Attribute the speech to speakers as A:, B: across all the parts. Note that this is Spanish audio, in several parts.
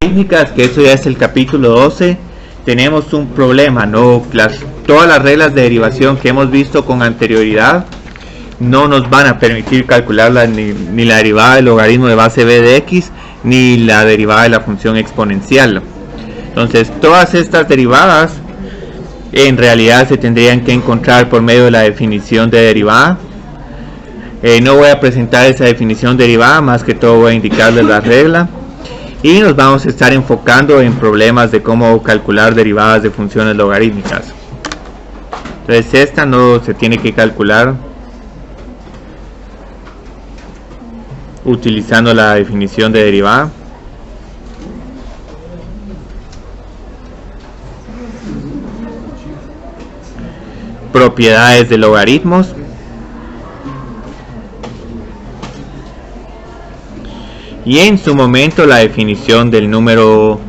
A: Logarítmicas, que eso ya es el capítulo 12, tenemos un problema, todas las reglas de derivación que hemos visto con anterioridad no nos van a permitir calcular ni la derivada del logaritmo de base b de x, ni la derivada de la función exponencial. Entonces todas estas derivadas en realidad se tendrían que encontrar por medio de la definición de derivada. No voy a presentar esa definición derivada, más que todo voy a indicarles la regla. Y nos vamos a estar enfocando en problemas de cómo calcular derivadas de funciones logarítmicas. Entonces esta no se tiene que calcular utilizando la definición de derivada. Propiedades de logaritmos. Y en su momento la definición del número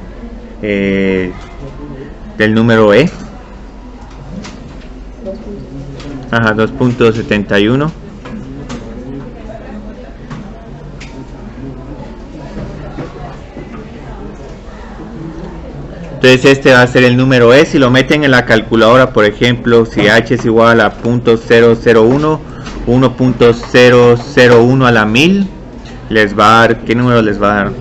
A: e. Ajá, 2.71. Entonces este va a ser el número e. Si lo meten en la calculadora, por ejemplo, si h es igual a 0.001, 1.001 a la 1000, les va a dar, ¿qué número les va a dar?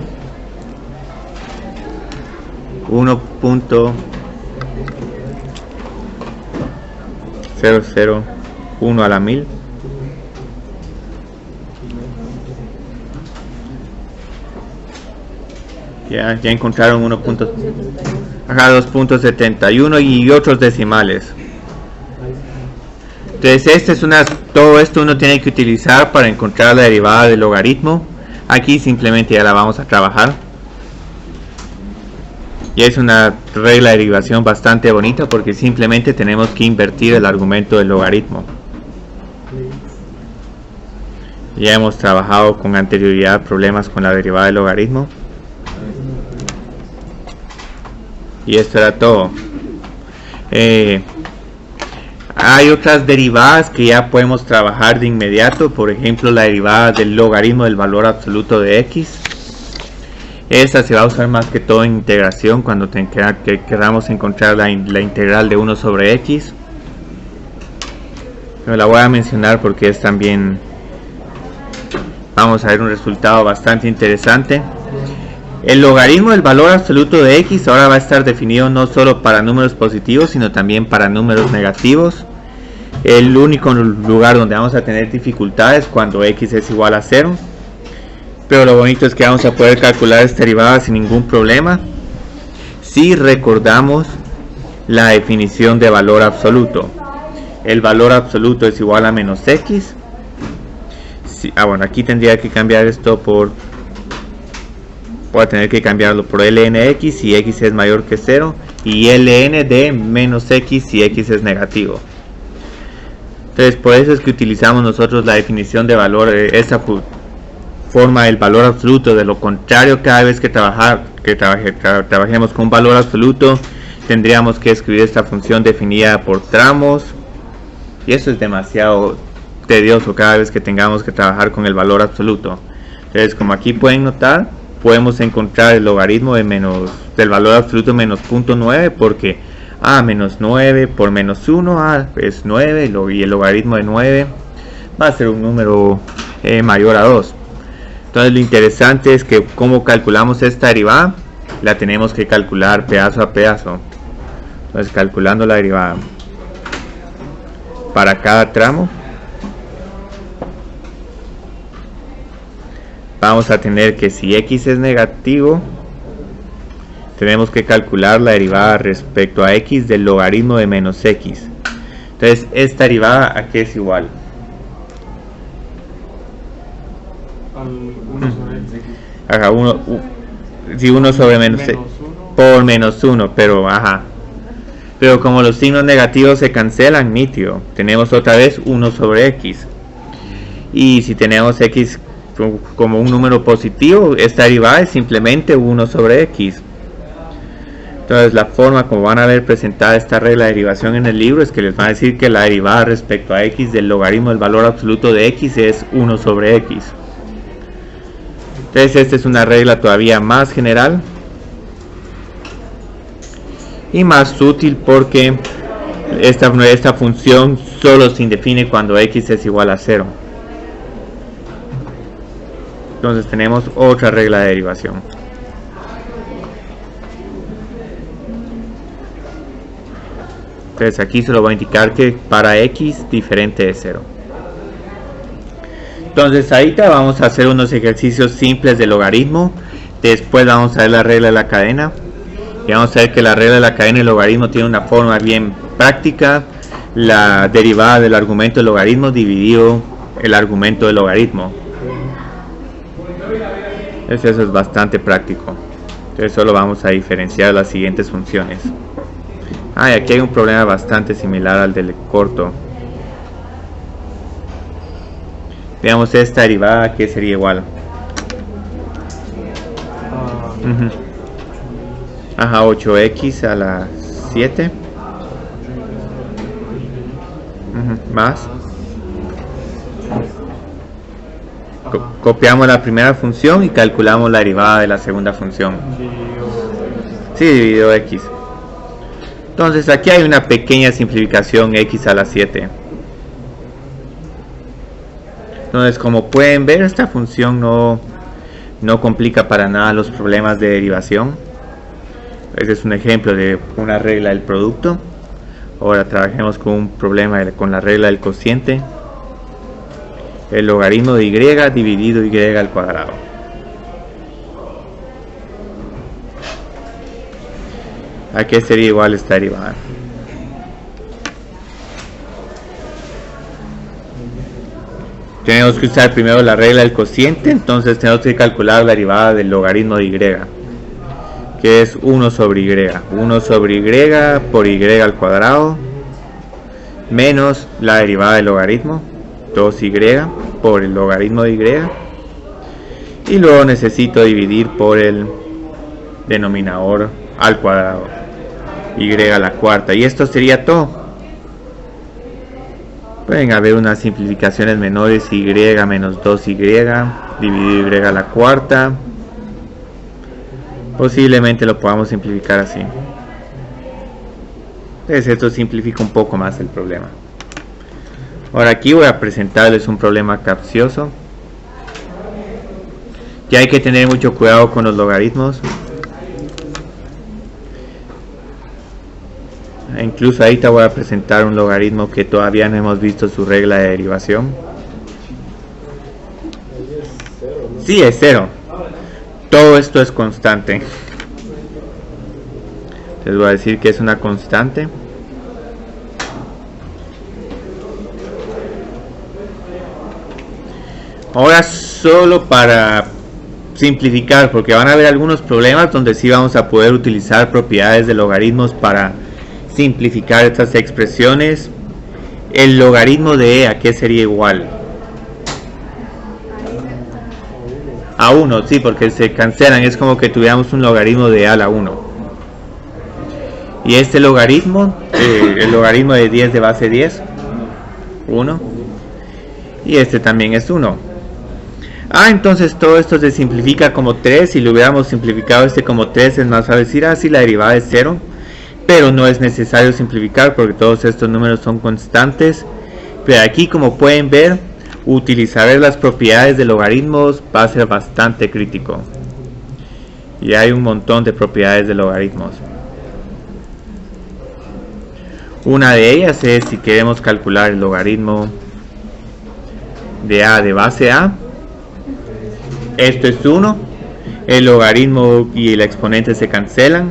A: 1.001 a la 1000. Ya encontraron 2.71 y otros decimales. Entonces todo esto uno tiene que utilizar para encontrar la derivada del logaritmo. Aquí simplemente ya la vamos a trabajar. Y es una regla de derivación bastante bonita porque simplemente tenemos que invertir el argumento del logaritmo. Ya hemos trabajado con anterioridad problemas con la derivada del logaritmo. Y esto era todo. Hay otras derivadas que ya podemos trabajar de inmediato. Por ejemplo, la derivada del logaritmo del valor absoluto de x. Esta se va a usar más que todo en integración cuando queramos encontrar la integral de 1 sobre x. Pero la voy a mencionar porque es también, vamos a ver un resultado bastante interesante. El logaritmo del valor absoluto de x ahora va a estar definido no solo para números positivos, sino también para números negativos. El único lugar donde vamos a tener dificultades cuando x es igual a 0. Pero lo bonito es que vamos a poder calcular esta derivada sin ningún problema si recordamos la definición de valor absoluto. El valor absoluto es igual a menos x. Bueno, aquí tendría que cambiar esto por... Voy a tener que cambiarlo por ln x si x es mayor que 0 y ln de menos x si x es negativo. Entonces por eso es que utilizamos nosotros la definición de valor, esa forma del valor absoluto. De lo contrario, cada vez que trabajemos con un valor absoluto tendríamos que escribir esta función definida por tramos y eso es demasiado tedioso cada vez que tengamos que trabajar con el valor absoluto. Entonces, como aquí pueden notar, podemos encontrar el logaritmo del valor absoluto menos 0.9 porque menos 9 por menos 1 es 9 y el logaritmo de 9 va a ser un número mayor a 2. Entonces lo interesante es que como calculamos esta derivada, la tenemos que calcular pedazo a pedazo. Entonces calculando la derivada para cada tramo, vamos a tener que si x es negativo, tenemos que calcular la derivada respecto a x del logaritmo de menos x. Entonces, ¿esta derivada a qué es igual?
B: Al 1 sobre x.
A: Ajá, 1 sobre menos x por menos 1, pero pero como los signos negativos se cancelan, nítido, tenemos otra vez 1 sobre x. Y si tenemos x como un número positivo, esta derivada es simplemente 1 sobre x. Entonces la forma como van a ver presentada esta regla de derivación en el libro es que les van a decir que la derivada respecto a x del logaritmo del valor absoluto de x es 1 sobre x. Entonces esta es una regla todavía más general y más útil porque esta función solo se define cuando x es igual a 0. Entonces tenemos otra regla de derivación. Entonces aquí solo voy a indicar que para x diferente de 0. Entonces ahorita vamos a hacer unos ejercicios simples de logaritmo. Después vamos a ver la regla de la cadena. Y vamos a ver que la regla de la cadena y logaritmo tiene una forma bien práctica. La derivada del argumento del logaritmo dividido el argumento del logaritmo. Entonces eso es bastante práctico. Entonces solo vamos a diferenciar las siguientes funciones. Y aquí hay un problema bastante similar al del corto. Veamos esta derivada que sería igual. 8x a la 7 más copiamos la primera función y calculamos la derivada de la segunda función. Sí, dividido x. Entonces aquí hay una pequeña simplificación, x a la 7. Entonces, como pueden ver, esta función no complica para nada los problemas de derivación. Este es un ejemplo de una regla del producto. Ahora trabajemos con un problema con la regla del cociente. El logaritmo de y dividido y al cuadrado. ¿A qué sería igual esta derivada? Tenemos que usar primero la regla del cociente, entonces tenemos que calcular la derivada del logaritmo de y, que es 1 sobre y. 1 sobre y por y al cuadrado, menos la derivada del logaritmo, 2y por el logaritmo de y luego necesito dividir por el denominador al cuadrado, y a la cuarta, y esto sería todo. Pueden haber unas simplificaciones menores, y menos 2y dividido y a la cuarta. Posiblemente lo podamos simplificar así. Entonces esto simplifica un poco más el problema. Ahora aquí voy a presentarles un problema capcioso. Que hay que tener mucho cuidado con los logaritmos. Incluso ahorita voy a presentar un logaritmo que todavía no hemos visto su regla de derivación. Sí, es 0. Todo esto es constante. Les voy a decir que es una constante. Ahora solo para simplificar, porque van a haber algunos problemas donde sí vamos a poder utilizar propiedades de logaritmos para simplificar estas expresiones. El logaritmo de ¿a qué sería igual? A 1, sí, porque se cancelan, es como que tuviéramos un logaritmo de a la 1. Y este logaritmo, el logaritmo de 10 de base 10, 1. Y este también es 1. Entonces todo esto se simplifica como 3. Si lo hubiéramos simplificado este como 3, es más fácil decir, sí, la derivada es 0. Pero no es necesario simplificar porque todos estos números son constantes. Pero aquí, como pueden ver, utilizar las propiedades de logaritmos va a ser bastante crítico. Y hay un montón de propiedades de logaritmos. Una de ellas es si queremos calcular el logaritmo de a de base a. Esto es 1. El logaritmo y el exponente se cancelan.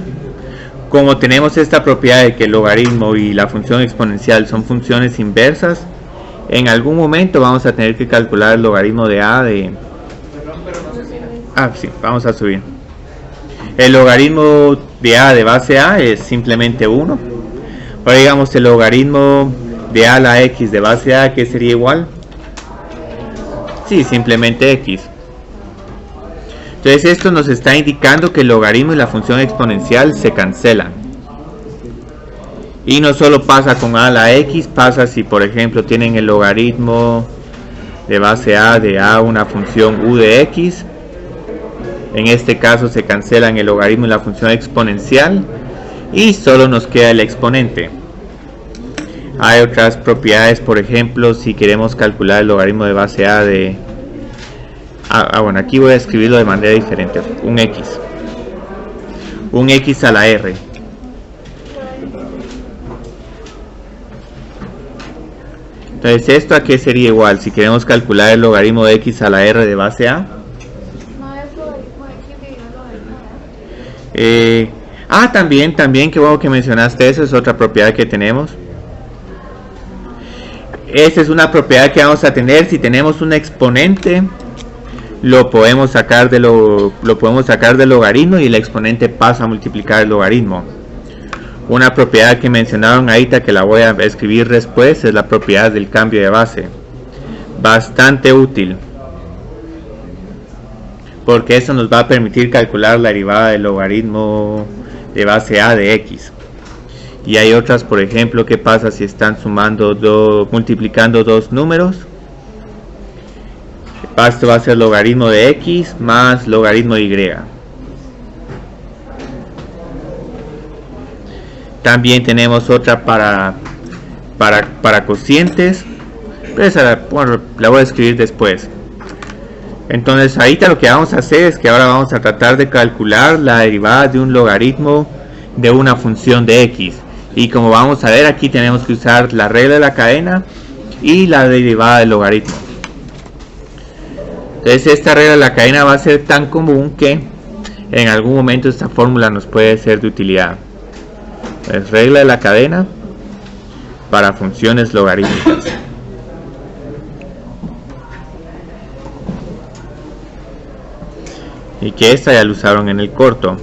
A: Como tenemos esta propiedad de que el logaritmo y la función exponencial son funciones inversas, en algún momento vamos a tener que calcular el logaritmo de a de... sí, vamos a subir. El logaritmo de a de base a es simplemente 1. Ahora digamos el logaritmo de a la x de base a, ¿qué sería igual? Sí, simplemente x. Entonces esto nos está indicando que el logaritmo y la función exponencial se cancelan. Y no solo pasa con a a la x, pasa si por ejemplo tienen el logaritmo de base a de a una función u de x. En este caso se cancelan el logaritmo y la función exponencial. y solo nos queda el exponente. Hay otras propiedades, por ejemplo, si queremos calcular el logaritmo de base a de... bueno, aquí voy a escribirlo de manera diferente. Un x a la r. Entonces, ¿esto a qué sería igual? Si queremos calcular el logaritmo de x a la r de base a. También, qué bueno que mencionaste eso, es otra propiedad que tenemos. Esta es una propiedad que vamos a tener si tenemos un exponente, lo podemos sacar del logaritmo y el exponente pasa a multiplicar el logaritmo. Una propiedad que mencionaron ahorita, que la voy a escribir después, es la propiedad del cambio de base. Bastante útil, porque eso nos va a permitir calcular la derivada del logaritmo de base a de x. Y hay otras, por ejemplo, ¿qué pasa si están multiplicando dos números? Esto va a ser logaritmo de x más logaritmo de y. También tenemos otra para cocientes, pero esa la voy a escribir después. Entonces ahorita lo que vamos a hacer es que ahora vamos a tratar de calcular la derivada de un logaritmo de una función de x. Y como vamos a ver, aquí tenemos que usar la regla de la cadena y la derivada del logaritmo. Entonces esta regla de la cadena va a ser tan común que en algún momento esta fórmula nos puede ser de utilidad. Es regla de la cadena para funciones logarítmicas. Y que esta ya la usaron en el corto.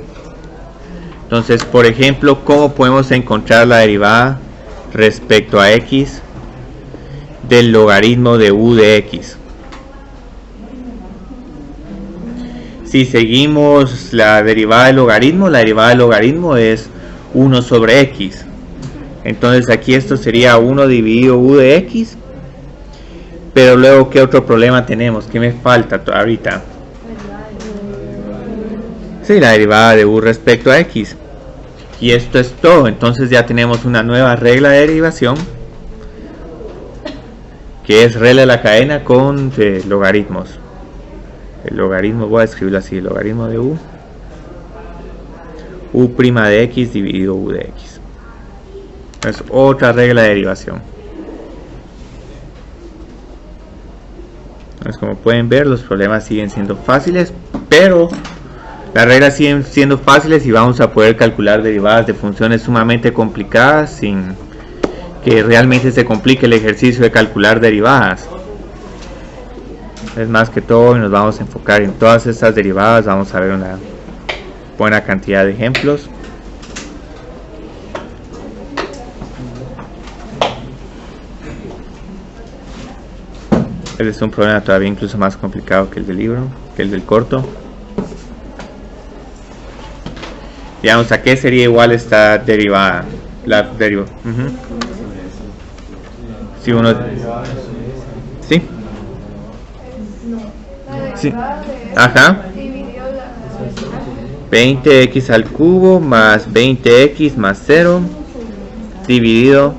A: Entonces, por ejemplo, ¿cómo podemos encontrar la derivada respecto a x del logaritmo de u de x? Si seguimos la derivada del logaritmo es 1 sobre x. Entonces aquí esto sería 1 dividido u de x. Pero luego, ¿qué otro problema tenemos? ¿Qué me falta ahorita? Sí, la derivada de u respecto a x. Y esto es todo. Entonces ya tenemos una nueva regla de derivación, que es regla de la cadena con logaritmos. El logaritmo, voy a escribirlo así, el logaritmo de u prima de x dividido u de x. Es otra regla de derivación. Entonces, como pueden ver, los problemas siguen siendo fáciles, pero las reglas siguen siendo fáciles y vamos a poder calcular derivadas de funciones sumamente complicadas sin que realmente se complique el ejercicio de calcular derivadas. Es más que todo, nos vamos a enfocar en todas estas derivadas. Vamos a ver una buena cantidad de ejemplos. Este es un problema todavía incluso más complicado que el del libro, que el del corto. Digamos, ¿a qué sería igual esta derivada? La derivada. Si uno... ¿Sí? Sí. Ajá. 20x al cubo más 20x más 0 dividido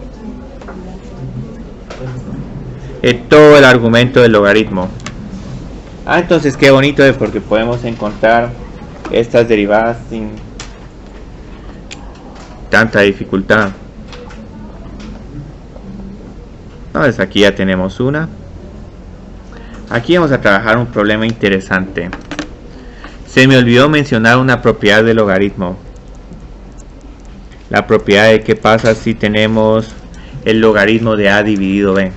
A: todo el argumento del logaritmo. Entonces qué bonito es, porque podemos encontrar estas derivadas sin tanta dificultad. Entonces aquí ya tenemos una. Aquí vamos a trabajar un problema interesante. Se me olvidó mencionar una propiedad del logaritmo. La propiedad de qué pasa si tenemos el logaritmo de a dividido b.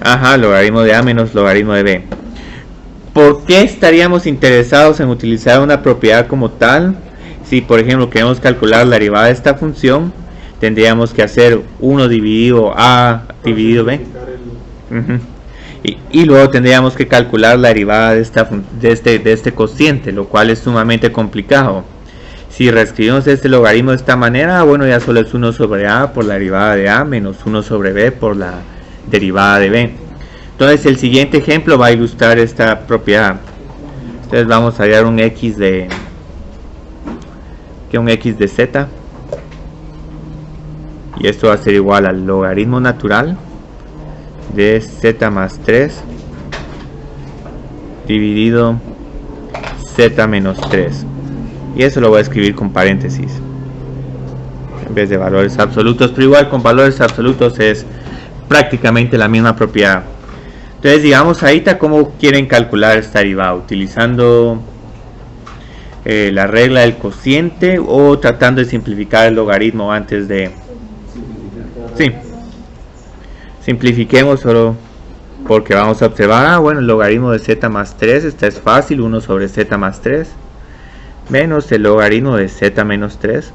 A: Ajá, logaritmo de a menos logaritmo de b. ¿Por qué estaríamos interesados en utilizar una propiedad como tal? Si por ejemplo queremos calcular la derivada de esta función, tendríamos que hacer 1 dividido a dividido b. Y luego tendríamos que calcular la derivada de este cociente, lo cual es sumamente complicado. Si reescribimos este logaritmo de esta manera, bueno, ya solo es 1 sobre a por la derivada de a menos 1 sobre b por la derivada de b. Entonces el siguiente ejemplo va a ilustrar esta propiedad. Entonces vamos a hallar un x de z, y esto va a ser igual al logaritmo natural de z más 3 dividido z menos 3, y eso lo voy a escribir con paréntesis en vez de valores absolutos, pero igual con valores absolutos es prácticamente la misma propiedad. Entonces digamos ahorita cómo quieren calcular esta derivada, utilizando la regla del cociente o tratando de simplificar el logaritmo antes de... Sí, simplifiquemos solo porque vamos a observar, bueno, el logaritmo de z más 3, esta es fácil, 1 sobre z más 3 menos el logaritmo de z menos 3.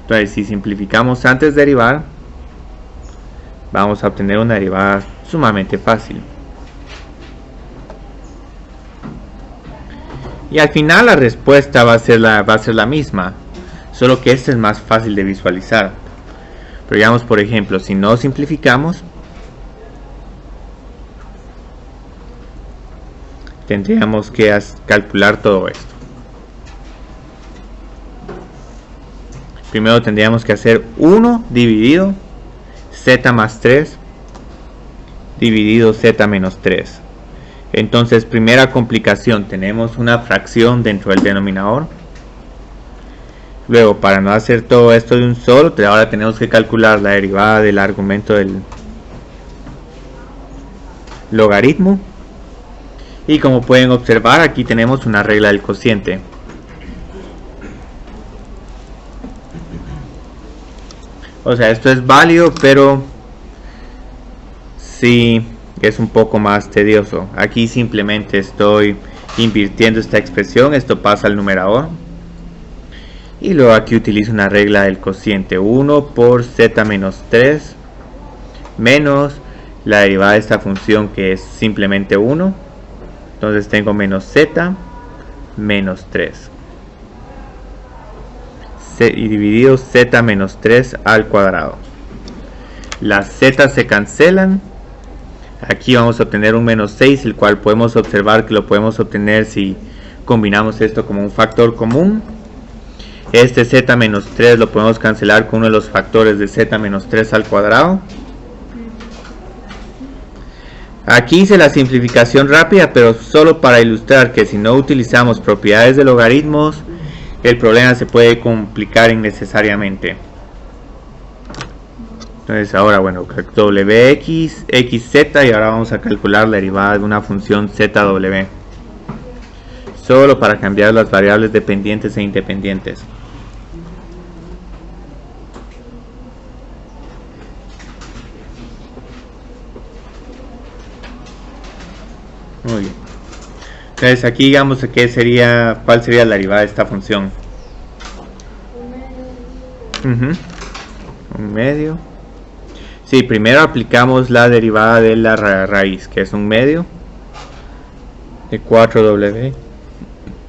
A: Entonces si simplificamos antes de derivar, vamos a obtener una derivada sumamente fácil. Y al final la respuesta va a ser la misma, solo que esta es más fácil de visualizar. Pero digamos, por ejemplo, si no simplificamos, tendríamos que calcular todo esto. Primero tendríamos que hacer 1 dividido z más 3 dividido z menos 3. Entonces, primera complicación, tenemos una fracción dentro del denominador. Luego, para no hacer todo esto de un solo, ahora tenemos que calcular la derivada del argumento del logaritmo. Y como pueden observar, aquí tenemos una regla del cociente. O sea, esto es válido, pero sí es un poco más tedioso. Aquí simplemente estoy invirtiendo esta expresión, esto pasa al numerador. Y luego aquí utilizo una regla del cociente, 1 por z menos 3 menos la derivada de esta función que es simplemente 1. Entonces tengo menos z menos 3 y dividido z menos 3 al cuadrado. Las z se cancelan. Aquí vamos a obtener un menos 6, el cual podemos observar que lo podemos obtener si combinamos esto como un factor común. Este z menos 3 lo podemos cancelar con uno de los factores de z menos 3 al cuadrado. Aquí hice la simplificación rápida, pero solo para ilustrar que si no utilizamos propiedades de logaritmos, el problema se puede complicar innecesariamente. Entonces ahora, bueno, wx, xz, y ahora vamos a calcular la derivada de una función zw. Solo para cambiar las variables dependientes e independientes. Muy bien. Entonces aquí digamos que cuál sería la derivada de esta función. Un medio. Sí, primero aplicamos la derivada de la raíz, que es un medio de 4w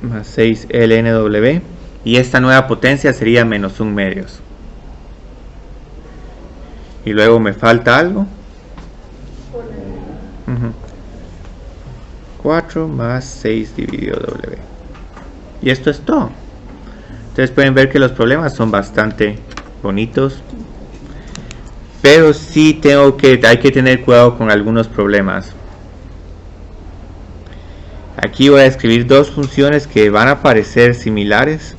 A: más 6lnw, y esta nueva potencia sería menos 1 medios. Y luego me falta algo. 4 más 6 dividido w. Y esto es todo. Entonces pueden ver que los problemas son bastante bonitos, pero sí hay que tener cuidado con algunos problemas. Aquí voy a escribir dos funciones que van a parecer similares.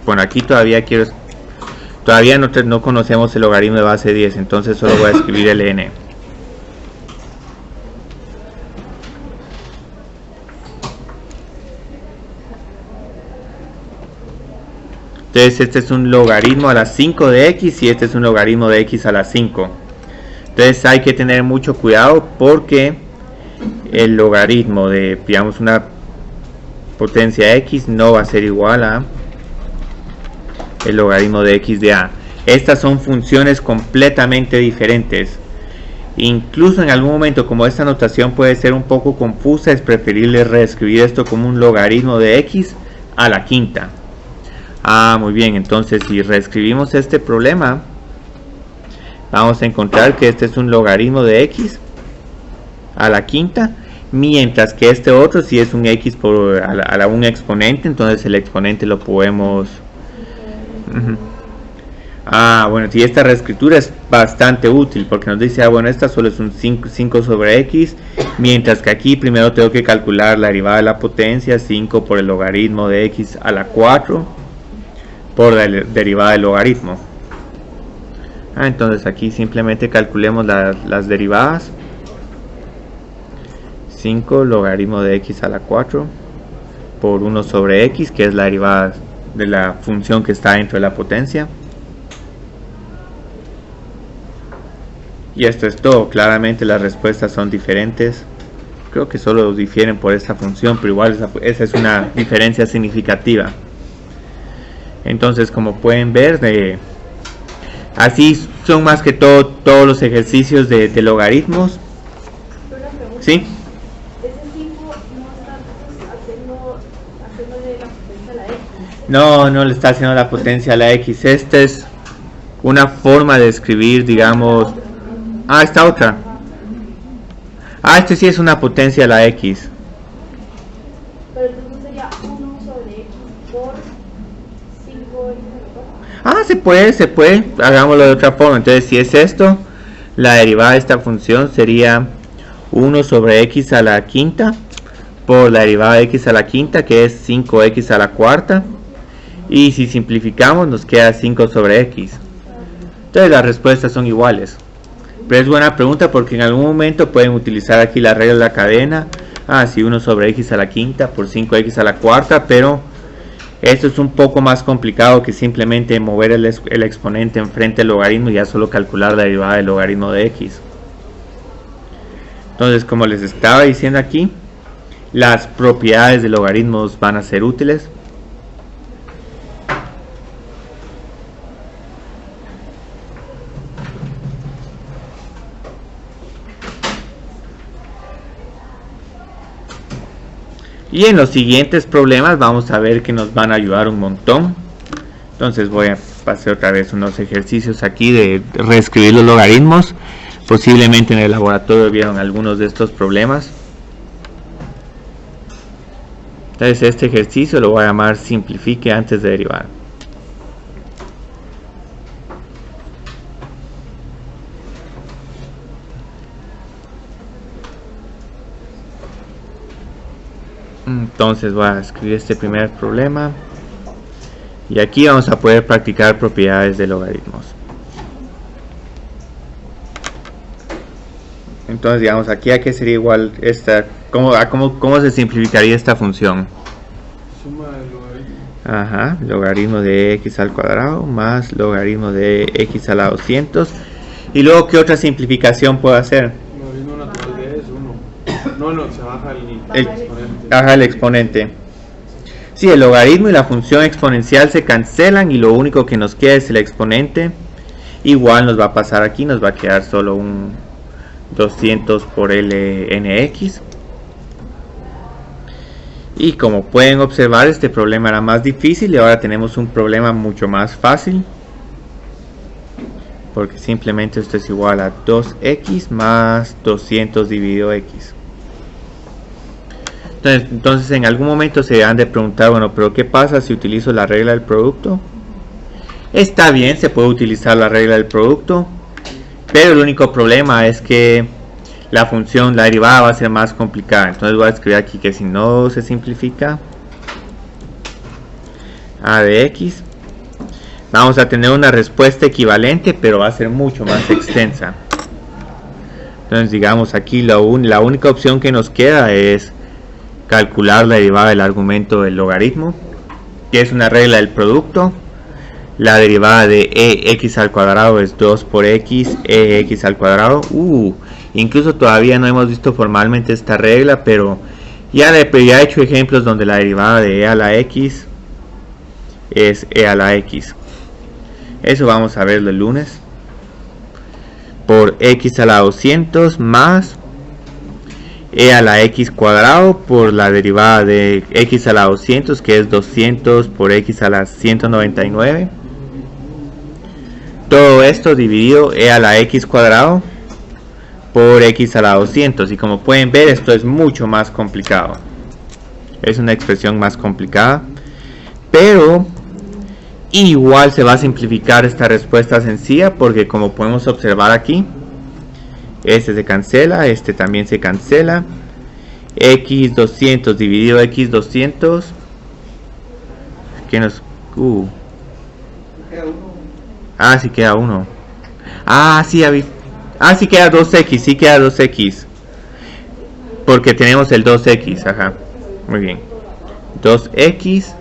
A: Bueno, aquí todavía no conocemos el logaritmo de base 10, entonces solo voy a escribir ln. Entonces este es un logaritmo a la 5 de x y este es un logaritmo de x a la 5. Entonces hay que tener mucho cuidado porque el logaritmo de, digamos, una potencia x no va a ser igual a el logaritmo de x de a. Estas son funciones completamente diferentes. Incluso en algún momento, como esta notación puede ser un poco confusa, es preferible reescribir esto como un logaritmo de x a la quinta. Muy bien, entonces si reescribimos este problema, vamos a encontrar que este es un logaritmo de x a la quinta, mientras que este otro si es un x por un exponente, entonces el exponente lo podemos bueno, si esta reescritura es bastante útil porque nos dice, bueno, esta solo es un 5 sobre x, mientras que aquí primero tengo que calcular la derivada de la potencia, 5 por el logaritmo de x a la 4 por la derivada del logaritmo. Entonces aquí simplemente calculemos las derivadas. 5 logaritmo de x a la 4 por 1 sobre x, que es la derivada de la función que está dentro de la potencia. Y esto es todo. Claramente las respuestas son diferentes. Creo que solo difieren por esta función, pero igual esa es una diferencia significativa. Entonces, como pueden ver, así son más que todos los ejercicios de logaritmos. ¿Sí? No le está haciendo la potencia a la x. Esta es una forma de escribir, digamos. Esta otra. Este sí es una potencia a la x.
C: Pero entonces sería 1 sobre x por 5x.
A: Se puede. Hagámoslo de otra forma. Entonces, si es esto, la derivada de esta función sería 1 sobre x a la quinta por la derivada de x a la quinta, que es 5x a la cuarta. Y si simplificamos, nos queda 5 sobre x. Entonces, las respuestas son iguales. Pero es buena pregunta porque en algún momento pueden utilizar aquí la regla de la cadena. Si 1 sobre x a la quinta por 5x a la cuarta, pero esto es un poco más complicado que simplemente mover el exponente enfrente del logaritmo y ya solo calcular la derivada del logaritmo de x. Entonces, como les estaba diciendo aquí, las propiedades de logaritmos van a ser útiles. Y en los siguientes problemas vamos a ver que nos van a ayudar un montón. Entonces voy a hacer otra vez unos ejercicios aquí de reescribir los logaritmos. Posiblemente en el laboratorio vieron algunos de estos problemas. Entonces este ejercicio lo voy a llamar simplifique antes de derivar. Entonces voy a escribir este primer problema y aquí vamos a poder practicar propiedades de logaritmos. Entonces digamos aquí a qué sería igual esta, ¿cómo se simplificaría esta función?
B: Suma del logaritmo.
A: Logaritmo de x al cuadrado más logaritmo de x a la 200. Y luego, ¿qué otra simplificación puedo hacer?
B: Logaritmo natural de es 1. No, se baja
A: el exponente. Sí, el logaritmo y la función exponencial se cancelan y lo único que nos queda es el exponente. Igual nos va a pasar aquí, nos va a quedar solo un 200 por lnx. Y como pueden observar, este problema era más difícil y ahora tenemos un problema mucho más fácil. Porque simplemente esto es igual a 2x más 200 dividido x. Entonces en algún momento se han de preguntar, bueno, pero ¿qué pasa si utilizo la regla del producto? Está bien, se puede utilizar la regla del producto, pero el único problema es que la función, la derivada va a ser más complicada. Entonces voy a escribir aquí que si no se simplifica a de x, vamos a tener una respuesta equivalente, pero va a ser mucho más extensa. Entonces digamos aquí la única opción que nos queda es calcular la derivada del argumento del logaritmo, que es una regla del producto. La derivada de ex al cuadrado es 2 por x, ex al cuadrado. Incluso todavía no hemos visto formalmente esta regla, pero ya he hecho ejemplos donde la derivada de e a la x es e a la x. Eso vamos a verlo el lunes. Por x a la 200 más e a la x cuadrado por la derivada de x a la 200, que es 200 por x a la 199. todo esto dividido e a la x cuadrado por x a la 200, y como pueden ver esto es mucho más complicado, es una expresión más complicada, pero igual se va a simplificar esta respuesta sencilla, porque como podemos observar aquí, este se cancela, este también se cancela, x200 dividido x200, ¿qué nos? Ah, sí queda 1. Ah, sí, sí queda 2x, sí queda 2x. Porque tenemos el 2x, ajá. Muy bien. 2x.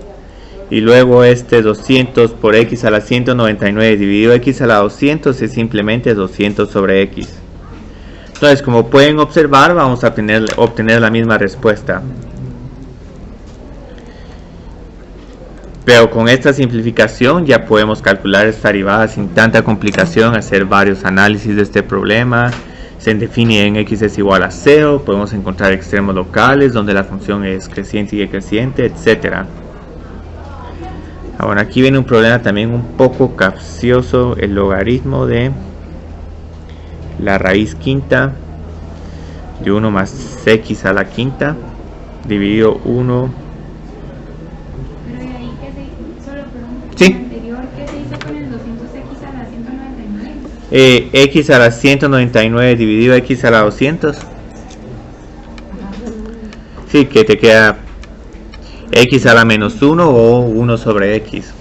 A: Y luego este 200 por x a la 199 dividido x a la 200 es simplemente 200 sobre x. Entonces, como pueden observar, vamos a obtener la misma respuesta. Pero con esta simplificación ya podemos calcular esta derivada sin tanta complicación, hacer varios análisis de este problema. Se define en x es igual a 0, podemos encontrar extremos locales donde la función es creciente y decreciente, etc. Ahora aquí viene un problema también un poco capcioso, el logaritmo de la raíz quinta de 1 más x a la quinta dividido 1. Sí.
D: ¿Qué se hizo con el 200x a la 199?
A: X a la 199 dividido x a la 200. Sí, que te queda x a la menos 1 o 1 sobre x.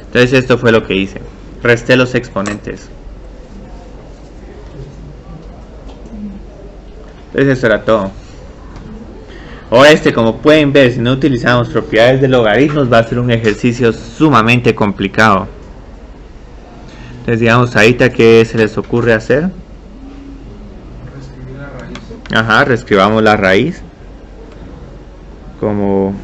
A: Entonces esto fue lo que hice. Resté los exponentes. Entonces eso era todo. Ahora como pueden ver, si no utilizamos propiedades de logaritmos va a ser un ejercicio sumamente complicado. Entonces digamos ahorita, ¿qué se les ocurre hacer?
B: Reescribir la raíz.
A: Ajá, reescribamos la raíz como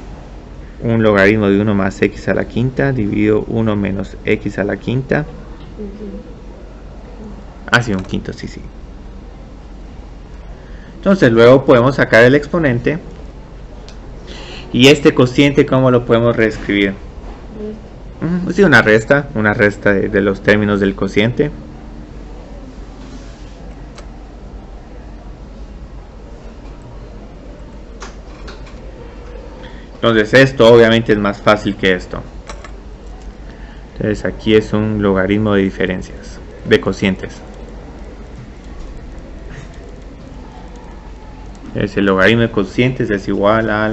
A: un logaritmo de 1 más x a la quinta dividido 1 menos x a la quinta. Ah, sí, un quinto, sí. Entonces luego podemos sacar el exponente. Y este cociente, ¿cómo lo podemos reescribir? Sí, una resta de los términos del cociente. Entonces esto obviamente es más fácil que esto. Entonces aquí es un logaritmo de diferencias, de cocientes. El logaritmo de cocientes es igual a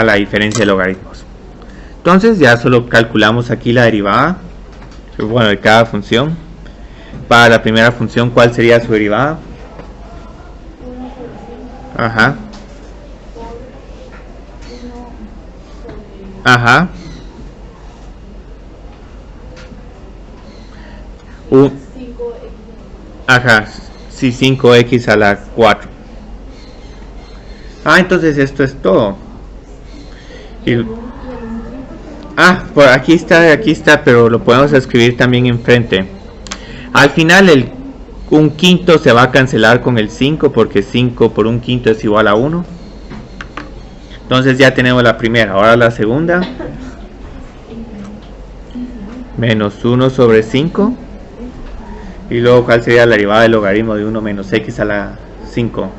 A: la diferencia de logaritmos. Entonces ya solo calculamos aquí la derivada, bueno, de cada función. Para la primera función, ¿cuál sería su derivada? Ajá. Ajá. Ajá. Sí, 5x a la 4. Entonces esto es todo. Por aquí está, pero lo podemos escribir también enfrente. Al final un quinto se va a cancelar con el 5, porque 5 por un quinto es igual a 1. Entonces ya tenemos la primera. Ahora la segunda. Menos 1 sobre 5. Y luego, ¿cuál sería la derivada del logaritmo de 1 menos x a la 5?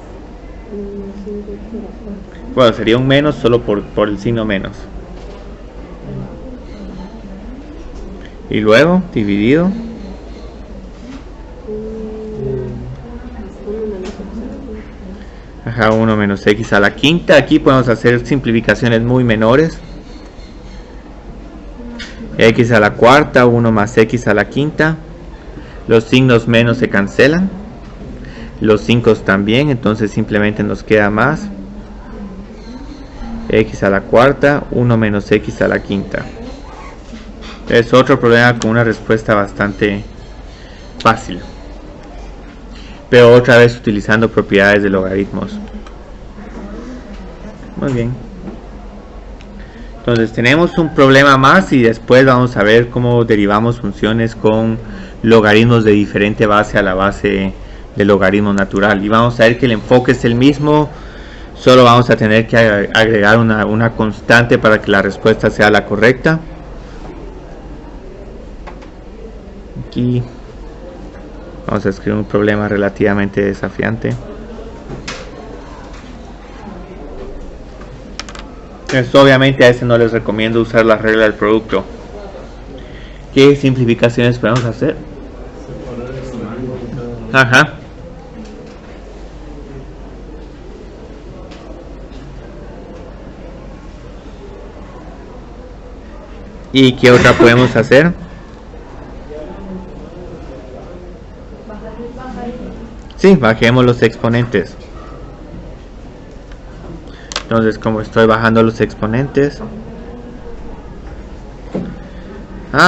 A: Bueno, sería un menos solo por el signo menos. Y luego, dividido. Ajá, 1 menos x a la quinta. Aquí podemos hacer simplificaciones muy menores. X a la cuarta, 1 más x a la quinta. Los signos menos se cancelan, los 5 también, entonces simplemente nos queda más x a la cuarta, 1 menos x a la quinta. Es otro problema con una respuesta bastante fácil, pero otra vez utilizando propiedades de logaritmos. Muy bien. Entonces tenemos un problema más y después vamos a ver cómo derivamos funciones con logaritmos de diferente base a la base del logaritmo natural. Y vamos a ver que el enfoque es el mismo, solo vamos a tener que agregar una constante para que la respuesta sea la correcta. aquí vamos a escribir un problema relativamente desafiante. Entonces, obviamente a ese no les recomiendo usar la regla del producto. ¿Qué simplificaciones podemos hacer? Ajá. ¿Y qué otra podemos hacer? Sí, bajemos los exponentes. Entonces, como estoy bajando los exponentes,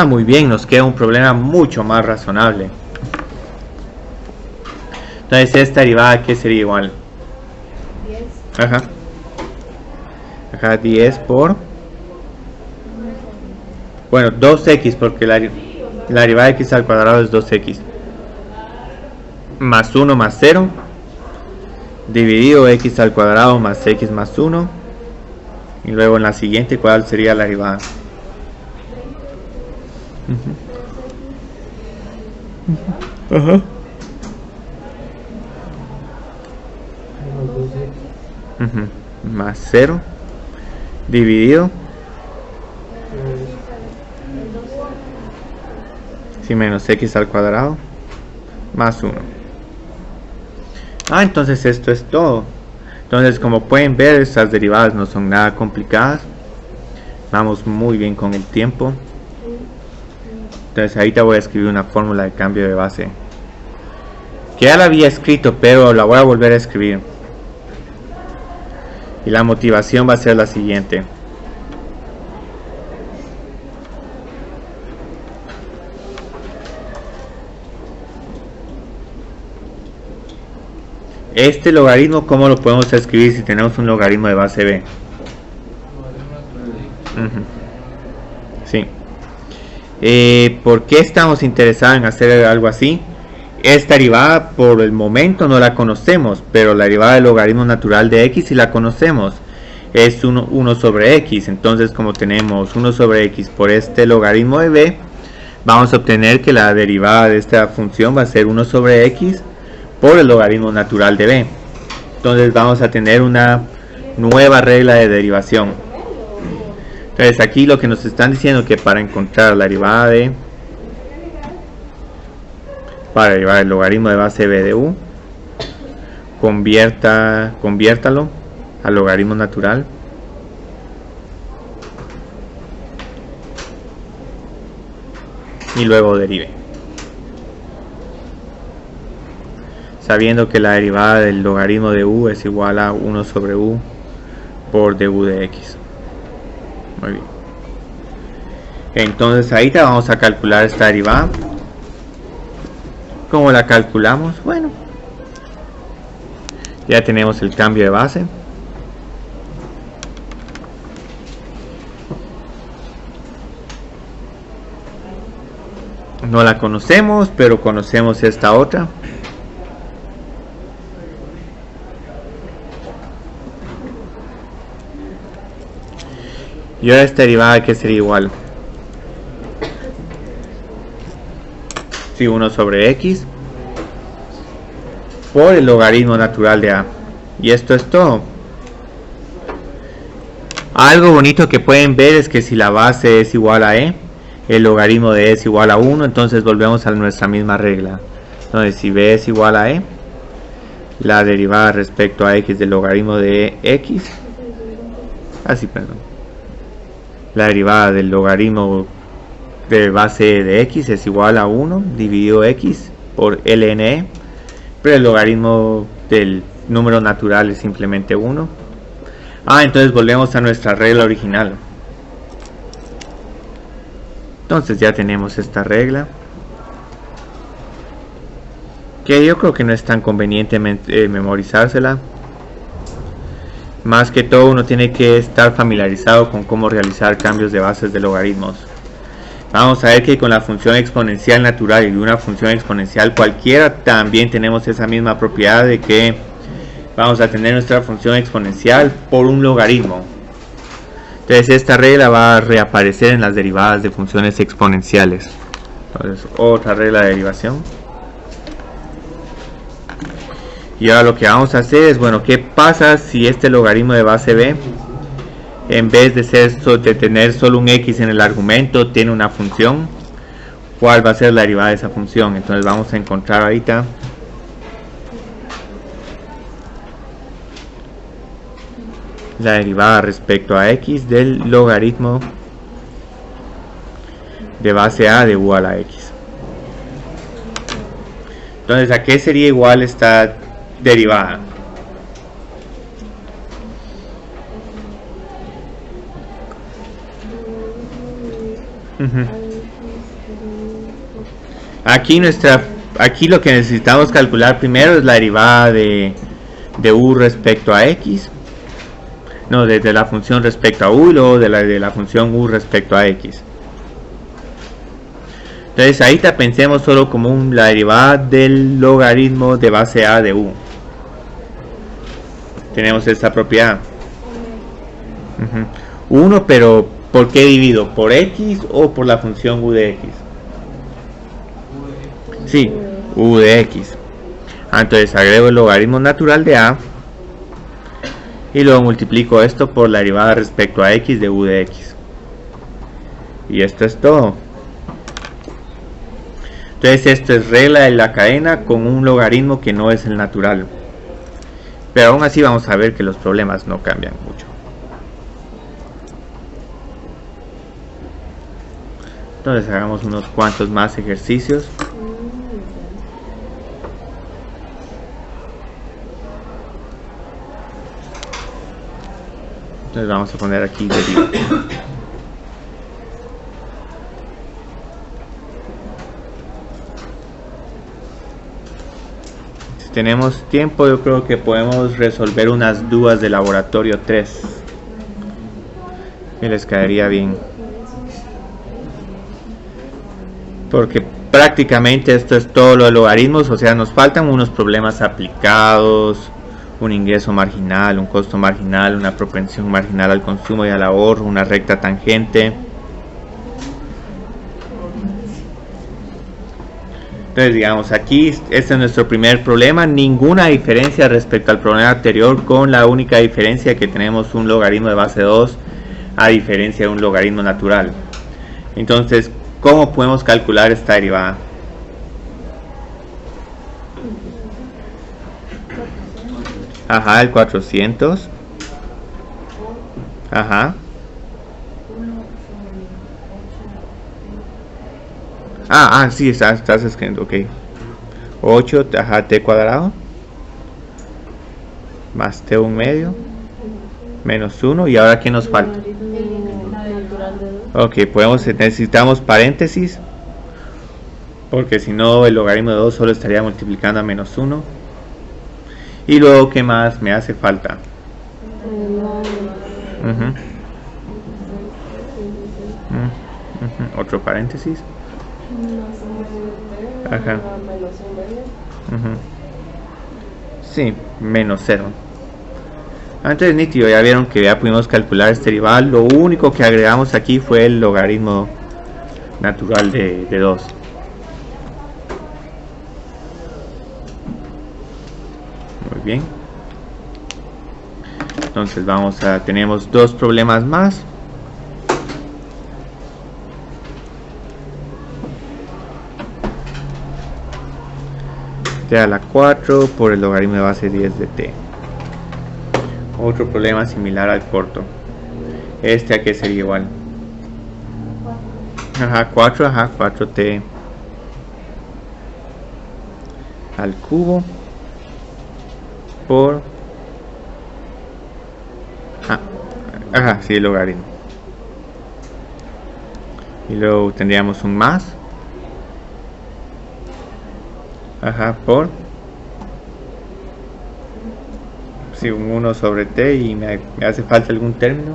A: muy bien, nos queda un problema mucho más razonable. Entonces, esta derivada, ¿qué sería igual? 10. Ajá. Acá 10 por... Bueno, 2x, porque la derivada de x al cuadrado es 2x. Más 1 más 0. Dividido x al cuadrado más x más 1. Y luego en la siguiente, ¿cuál sería la derivada? Ajá. Más 0. Dividido. Sí, menos x al cuadrado. Más 1. Entonces esto es todo. Entonces, como pueden ver, estas derivadas no son nada complicadas. Vamos muy bien con el tiempo. Entonces ahorita voy a escribir una fórmula de cambio de base, que ya la había escrito, pero la voy a volver a escribir. Y la motivación va a ser la siguiente. Este logaritmo, ¿cómo lo podemos escribir si tenemos un logaritmo de base b? Sí. ¿Por qué estamos interesados en hacer algo así? Esta derivada por el momento no la conocemos, pero la derivada del logaritmo natural de x sí la conocemos. Es 1 sobre x. Entonces, como tenemos 1 sobre x por este logaritmo de b, vamos a obtener que la derivada de esta función va a ser 1 sobre x por el logaritmo natural de b. Entonces vamos a tener una nueva regla de derivación. Entonces aquí lo que nos están diciendo que para encontrar la derivada para derivar el logaritmo de base b de u, conviértalo al logaritmo natural y luego derive, sabiendo que la derivada del logaritmo de u es igual a 1 sobre u por du de x. Muy bien. Entonces ahorita vamos a calcular esta derivada. ¿Cómo la calculamos? Bueno, ya tenemos el cambio de base. No la conocemos, pero conocemos esta otra. Y ahora esta derivada, ¿qué sería igual? Sí, 1 sobre x por el logaritmo natural de a. Y esto es todo. Algo bonito que pueden ver es que si la base es igual a e, el logaritmo de e es igual a 1, entonces volvemos a nuestra misma regla. Entonces, si b es igual a e, la derivada respecto a x del logaritmo de x, la derivada del logaritmo de base de x es igual a 1 dividido x por ln e, pero el logaritmo del número natural es simplemente 1. Entonces volvemos a nuestra regla original. Entonces ya tenemos esta regla, que yo creo que no es tan conveniente memorizársela. Más que todo uno tiene que estar familiarizado con cómo realizar cambios de bases de logaritmos. Vamos a ver que con la función exponencial natural y una función exponencial cualquiera también tenemos esa misma propiedad de que vamos a tener nuestra función exponencial por un logaritmo. Entonces esta regla va a reaparecer en las derivadas de funciones exponenciales. Entonces otra regla de derivación. Y ahora lo que vamos a hacer es, bueno, ¿qué pasa si este logaritmo de base b, en vez de tener solo un x en el argumento, tiene una función? ¿Cuál va a ser la derivada de esa función? Entonces vamos a encontrar ahorita la derivada respecto a x del logaritmo de base a de u a la x. Entonces, ¿a qué sería igual esta derivada? Aquí lo que necesitamos calcular primero es la derivada de u respecto a x. No, desde la función respecto a u y luego de la función u respecto a x. Entonces ahorita pensemos solo como la derivada del logaritmo de base a de u. Tenemos esta propiedad. 1, pero ¿por qué divido? ¿Por x o por la función u de x? Sí, u de x. Entonces agrego el logaritmo natural de a y luego multiplico esto por la derivada respecto a x de u de x. Y esto es todo. Entonces esto es regla de la cadena con un logaritmo que no es el natural. Pero aún así vamos a ver que los problemas no cambian mucho. Entonces hagamos unos cuantos más ejercicios. Entonces vamos a poner aquí derivada. Si tenemos tiempo, yo creo que podemos resolver unas dudas de laboratorio 3 que les caería bien, porque prácticamente esto es todo lo de logaritmos. O sea, nos faltan unos problemas aplicados, un ingreso marginal, un costo marginal, una propensión marginal al consumo y al ahorro, una recta tangente. Entonces, digamos, aquí este es nuestro primer problema. Ninguna diferencia respecto al problema anterior, con la única diferencia que tenemos un logaritmo de base 2 a diferencia de un logaritmo natural. Entonces, ¿cómo podemos calcular esta derivada? Ajá, el 400. Ajá. Sí, estás escribiendo, ok. 8, ajá, t cuadrado. Más t un medio. Menos 1. ¿Y ahora qué nos falta? Ok, necesitamos paréntesis. Porque si no, el logaritmo de 2 solo estaría multiplicando a menos 1. Y luego, ¿qué más me hace falta? Otro paréntesis. Ajá. Sí, menos 0. Antes nítido, ya vieron que ya pudimos calcular este derivada. Lo único que agregamos aquí fue el logaritmo natural de 2. Muy bien. Entonces tenemos dos problemas más. T a la 4 por el logaritmo de base 10 de t. Otro problema similar al corto. ¿A qué sería igual? Ajá, 4t al cubo por... Ajá, sí, el logaritmo. Y luego tendríamos un más. Ajá, por... Sí, un 1 sobre t, y me hace falta algún término.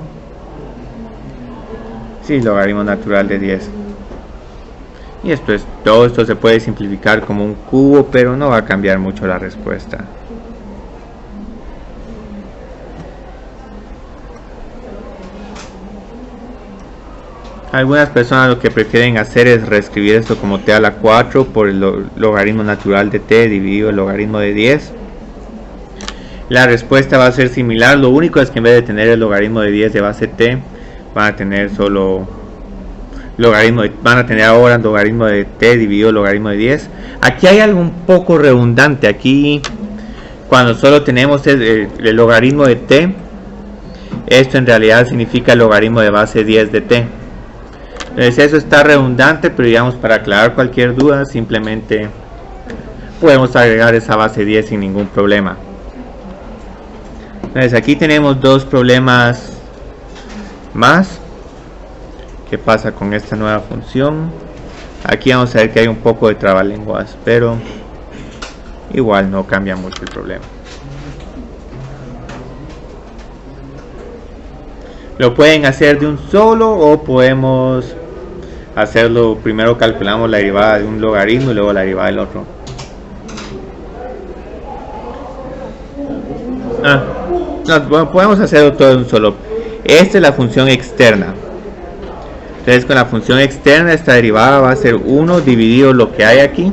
A: Sí, logaritmo natural de 10. Y todo esto se puede simplificar como un cubo, pero no va a cambiar mucho la respuesta. Algunas personas lo que prefieren hacer es reescribir esto como t a la 4 por el logaritmo natural de t dividido el logaritmo de 10. La respuesta va a ser similar, lo único es que en vez de tener el logaritmo de 10 de base t, van a tener solo van a tener ahora el logaritmo de t dividido el logaritmo de 10. Aquí hay algo un poco redundante, aquí cuando solo tenemos el logaritmo de t, esto en realidad significa el logaritmo de base 10 de t. Entonces eso está redundante, pero digamos para aclarar cualquier duda simplemente podemos agregar esa base 10 sin ningún problema. Entonces aquí tenemos dos problemas más. ¿Qué pasa con esta nueva función? Aquí vamos a ver que hay un poco de trabalenguas, pero igual no cambia mucho el problema. Lo pueden hacer de un solo o podemos hacerlo, primero calculamos la derivada de un logaritmo y luego la derivada del otro. No, bueno, podemos hacerlo todo de un solo. Esta es la función externa. Entonces con la función externa esta derivada va a ser 1 dividido lo que hay aquí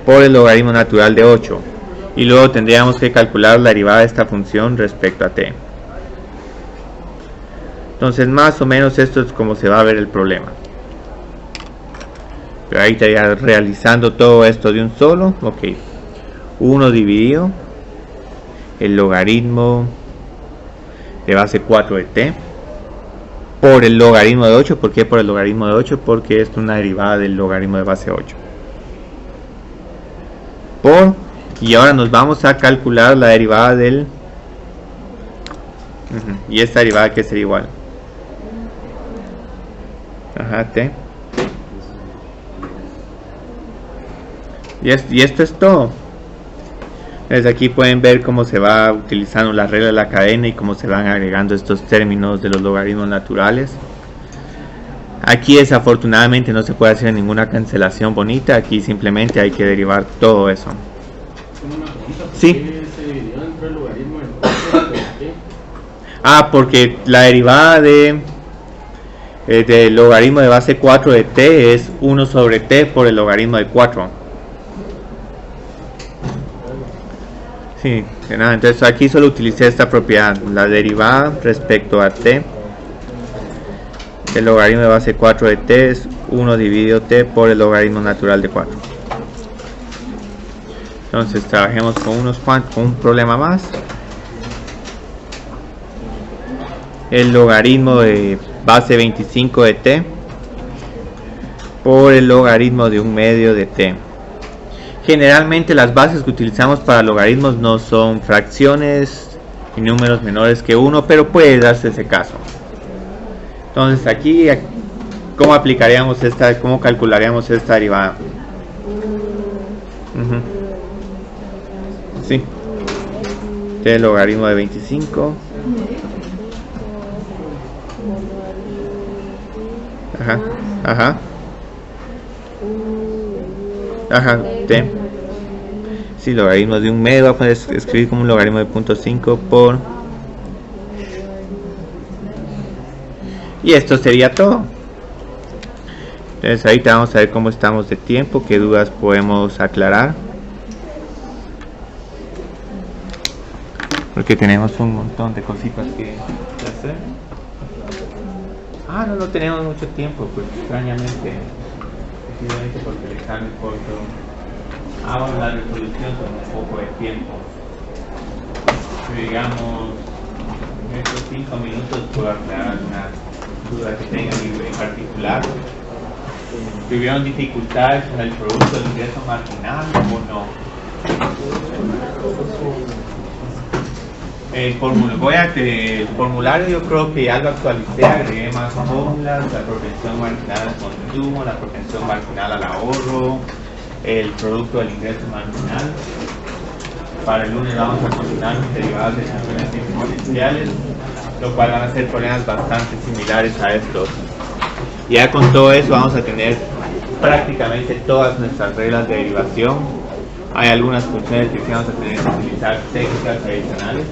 A: por el logaritmo natural de 8. Y luego tendríamos que calcular la derivada de esta función respecto a t. Entonces más o menos esto es como se va a ver el problema. Pero ahí estaría realizando todo esto de un solo. Ok. 1 dividido el logaritmo de base 4 de t por el logaritmo de 8. ¿Por qué por el logaritmo de 8? Porque es una derivada del logaritmo de base 8. Y ahora nos vamos a calcular la derivada del... y esta derivada que sería igual. T. Y esto es todo. Desde aquí pueden ver cómo se va utilizando la regla de la cadena y cómo se van agregando estos términos de los logaritmos naturales. Aquí desafortunadamente no se puede hacer ninguna cancelación bonita, aquí simplemente hay que derivar todo eso. Sí. Porque la derivada del logaritmo de base 4 de t es 1 sobre t por el logaritmo de 4. Sí, nada, entonces aquí solo utilicé esta propiedad, la derivada respecto a t. El logaritmo de base 4 de t es 1 dividido t por el logaritmo natural de 4. Entonces trabajemos con un problema más. El logaritmo de base 25 de t por el logaritmo de 1/2 de t. Generalmente las bases que utilizamos para logaritmos no son fracciones y números menores que 1, pero puede darse ese caso. Entonces aquí, ¿cómo aplicaríamos cómo calcularíamos esta derivada? Sí. El logaritmo de 25. T. Sí, logaritmo de 1/2, voy a poder escribir como un logaritmo de 0.5 por... Y esto sería todo. Entonces ahorita vamos a ver cómo estamos de tiempo, qué dudas podemos aclarar. Porque tenemos un montón de cositas que hacer. No tenemos mucho tiempo, pues extrañamente. Simplemente porque el examen corto. Bueno, la resolución con un poco de tiempo. Digamos, en estos 5 minutos puedo aclarar alguna duda que tengan en particular. ¿Tuvieron dificultades con el producto del ingreso marginal o no? El formulario yo creo que ya lo actualicé, agregué más fórmulas, la propensión marginal al consumo, la propensión marginal al ahorro, el producto del ingreso marginal. Para el lunes vamos a continuar los derivados de funciones exponenciales, lo cual van a ser problemas bastante similares a estos. Ya con todo eso vamos a tener prácticamente todas nuestras reglas de derivación. Hay algunas funciones que sí vamos a tener que utilizar técnicas adicionales.